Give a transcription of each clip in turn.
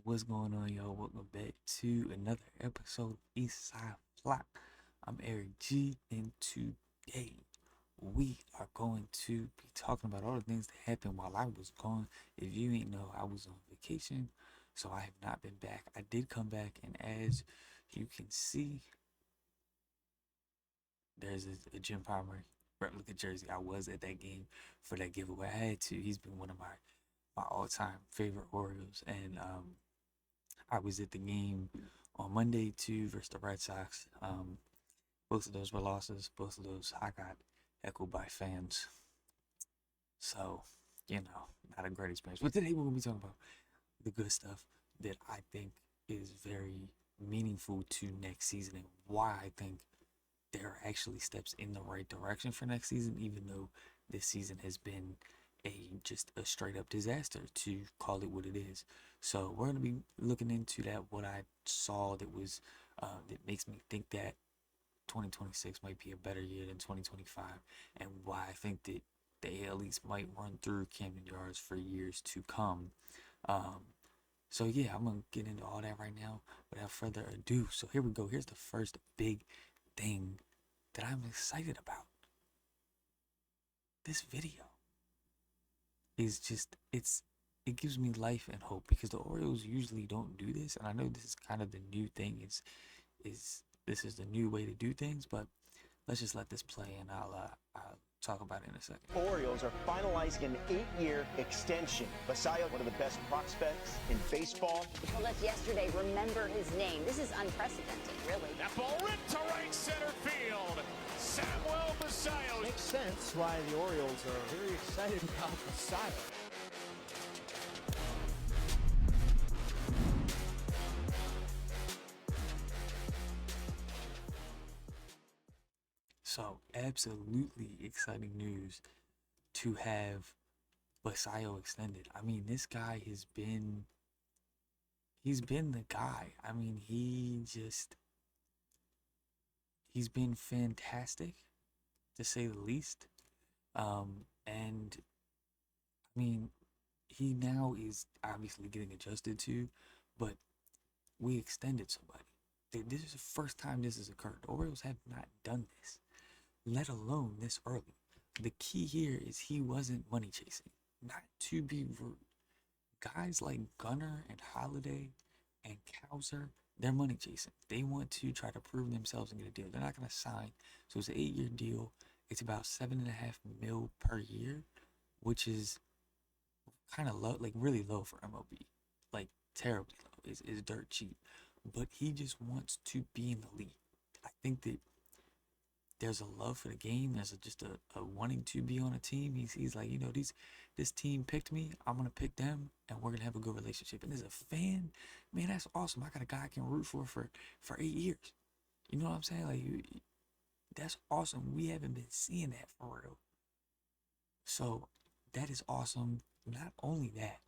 What's going on, y'all? Welcome back to another episode of Eastside Flock. I'm Eric G, and today we are going to be talking about all the things that happened while I was gone. If you ain't know, I was on vacation, so I have not been back. I did come back, and as you can see, there's a Jim Palmer replica jersey. I was at that game for that giveaway. I had to. He's been one of my all-time favorite Orioles, and I was at the game on Monday too versus the Red Sox. Both of those were losses. Both of those I got echoed by fans. So, not a great experience. But today we're gonna be talking about the good stuff that I think is very meaningful to next season and why I think there are actually steps in the right direction for next season, even though this season has been just a straight up disaster, to call it what it is. So we're gonna be looking into that, what I saw that was that makes me think that 2026 might be a better year than 2025, and why I think that the AL East might run through Camden Yards for years to come. Um, so yeah, I'm gonna get into all that right now without further ado. So here we go. Here's the first big thing that I'm excited about. This video is just it gives me life and hope because the Orioles usually don't do this, and I know this is kind of the new thing. Is this is the new way to do things, but let's just let this play and I'll talk about it in a second. Orioles are finalizing an 8-year extension. Basayo, one of the best prospects in baseball. He told us yesterday, remember his name. This is unprecedented, really. That ball ripped to right center field. Samuel Basayo. Makes sense why the Orioles are very excited about Basayo. So absolutely exciting news to have Basayo extended. I mean, this guy he's been the guy. I mean, he's been fantastic to say the least. And I mean, he now is obviously getting adjusted to, but we extended somebody. This is the first time this has occurred. The Orioles have not done this, let alone this early. The key here is he wasn't money chasing. Not to be rude. Guys like Gunnar and Holiday and Cowser, they're money chasing. They want to try to prove themselves and get a deal. They're not going to sign. So it's an 8-year deal. It's about $7.5 million per year, which is kind of low, like really low for MLB. Like terribly low. It's dirt cheap. But he just wants to be in the league. I think that there's a love for the game. There's just a wanting to be on a team. He's like, this team picked me. I'm gonna pick them, and we're gonna have a good relationship. And as a fan, man, that's awesome. I got a guy I can root for 8 years. You know what I'm saying? Like, that's awesome. We haven't been seeing that for real. So that is awesome. Not only that,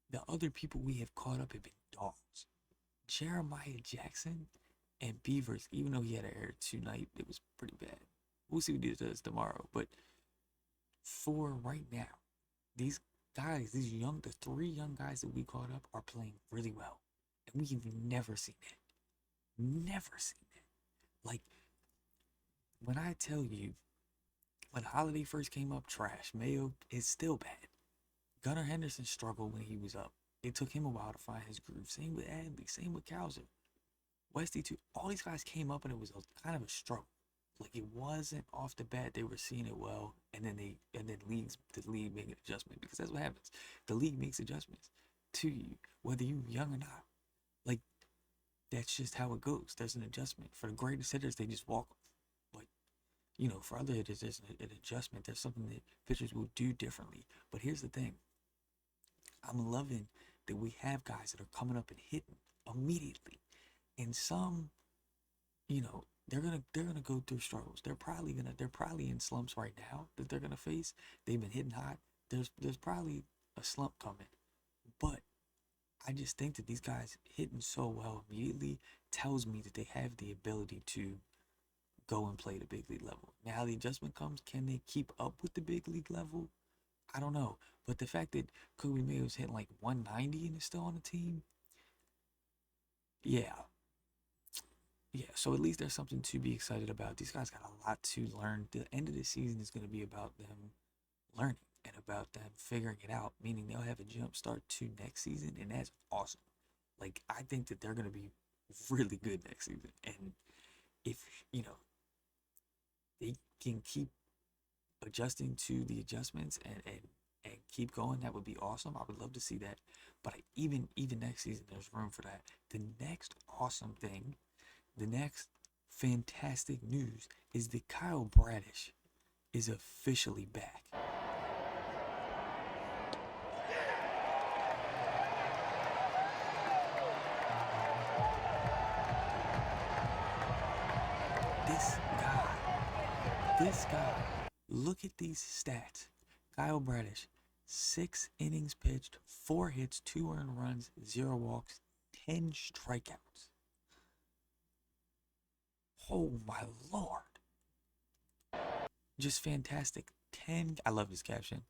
the other people we have caught up have been dogs. Jeremiah Jackson and Beavers, even though he had an error tonight, it was pretty bad. We'll see what he does tomorrow. But for right now, these guys, the 3 young guys that we caught up are playing really well. And we've never seen that. Never seen that. Like, when I tell you, when Holiday first came up, trash. Mayo is still bad. Gunnar Henderson struggled when he was up. It took him a while to find his groove. Same with Adley, same with Cowser. Westy too. All these guys came up and it was kind of a struggle. Like, it wasn't off the bat they were seeing it well, and then the league made an adjustment, because that's what happens. The league makes adjustments to you, whether you're young or not. Like, that's just how it goes. There's an adjustment. For the greatest hitters, they just walk. But for other hitters, there's an adjustment. There's something that pitchers will do differently. But here's the thing. I'm loving that we have guys that are coming up and hitting immediately. And some, they're gonna go through struggles. They're probably in slumps right now that they're gonna face. They've been hitting hot. There's probably a slump coming. But I just think that these guys hitting so well immediately tells me that they have the ability to go and play the big league level. Now the adjustment comes, can they keep up with the big league level? I don't know. But the fact that Kobe Mayo's hitting like 190 and is still on the team, yeah, yeah. So at least there's something to be excited about. These guys got a lot to learn. The end of the season is going to be about them learning and about them figuring it out, meaning they'll have a jump start to next season, and that's awesome. Like, I think that they're going to be really good next season. And if, you know, they can keep adjusting to the adjustments and keep going, that would be awesome. I would love to see that. But even next season, there's room for that. The next awesome thing, the next fantastic news is that Kyle Bradish is officially back. This this guy, look at these stats. Kyle Bradish, 6 innings pitched, 4 hits, 2 earned runs, 0 walks, 10 strikeouts. Oh my lord. Just fantastic. I love this caption.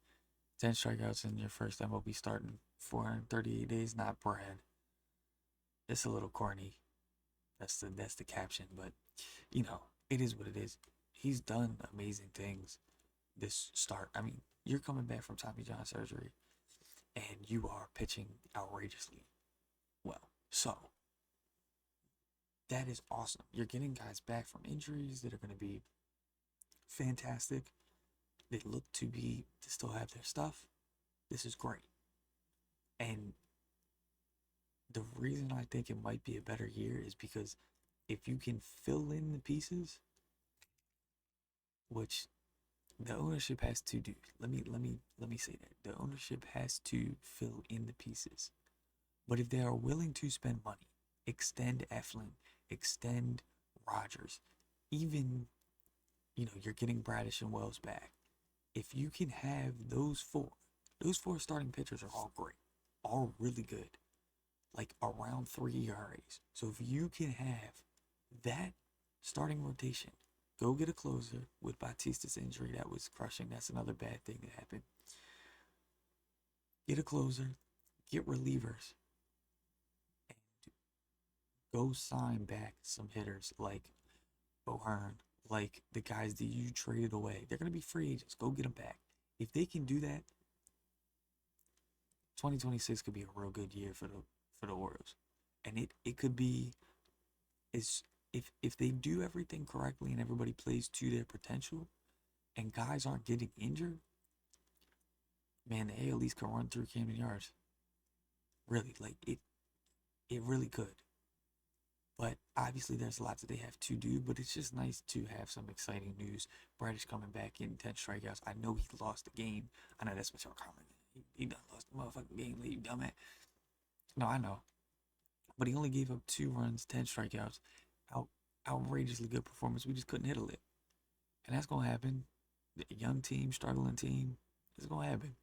10 strikeouts in your first MLB starting 438 days, not Brad. It's a little corny. That's the caption, but you know, it is what it is. He's done amazing things this start. I mean, you're coming back from Tommy John surgery and you are pitching outrageously well. So that is awesome. You're getting guys back from injuries that are going to be fantastic. They look to still have their stuff. This is great. And the reason I think it might be a better year is because if you can fill in the pieces, which the ownership has to do. Let me say that. The ownership has to fill in the pieces. But if they are willing to spend money, extend Eflin, extend Rogers, even, you're getting Bradish and Wells back. If you can have those four starting pitchers are all great, all really good, like around 3 ERAs. So if you can have that starting rotation, go get a closer with Batista's injury that was crushing. That's another bad thing that happened. Get a closer, get relievers, and go sign back some hitters like O'Hearn, like the guys that you traded away. They're gonna be free agents. Go get them back. If they can do that, 2026 could be a real good year for the Orioles, and it could be is if they do everything correctly and everybody plays to their potential, and guys aren't getting injured, man, the AL East can run through Camden Yards. Really, like it really could. But obviously, there's a lot that they have to do. But it's just nice to have some exciting news. Bradish coming back in 10 strikeouts. I know he lost the game. I know that's what y'all commenting. He done lost the motherfucking game, you dumbass. No, I know. But he only gave up 2 runs, 10 strikeouts. Outrageously good performance. We just couldn't hit a lick. And that's going to happen. A young team, struggling team, it's going to happen.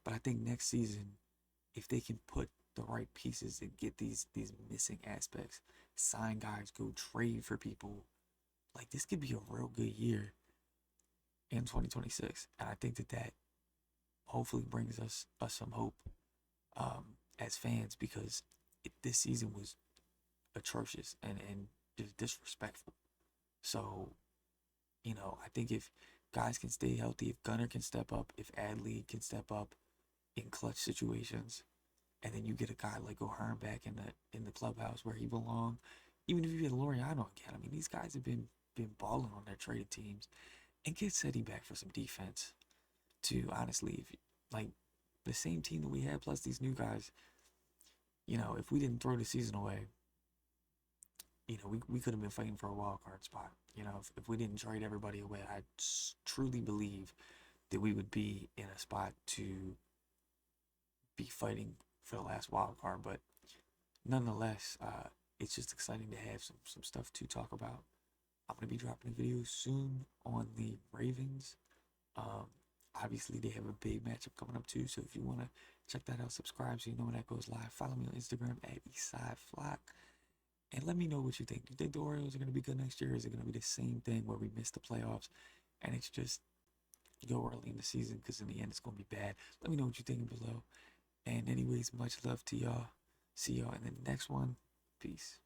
But I think next season, if they can put the right pieces and get these missing aspects, sign guys, go trade for people, like this could be a real good year in 2026. And I think that hopefully brings us some hope as fans, because this season was atrocious and just disrespectful. So, I think if guys can stay healthy, if Gunner can step up, if Adley can step up in clutch situations, and then you get a guy like O'Hearn back in the clubhouse where he belongs. Even if you get Laureano again, I mean, these guys have been balling on their traded teams, and get Seti back for some defense too. Honestly, if like the same team that we had plus these new guys, if we didn't throw the season away, we could have been fighting for a wild card spot. If we didn't trade everybody away, I truly believe that we would be in a spot to be fighting for the last wild card. But nonetheless, it's just exciting to have some stuff to talk about. I'm gonna be dropping a video soon on the Ravens. Obviously they have a big matchup coming up too, so if you wanna check that out, subscribe so you know when that goes live. Follow me on Instagram at EastsideFlock. And let me know what you think. Do you think the Orioles are going to be good next year? Or is it going to be the same thing where we miss the playoffs and it's just go early in the season because in the end it's going to be bad? Let me know what you think below. And anyways, much love to y'all. See y'all in the next one. Peace.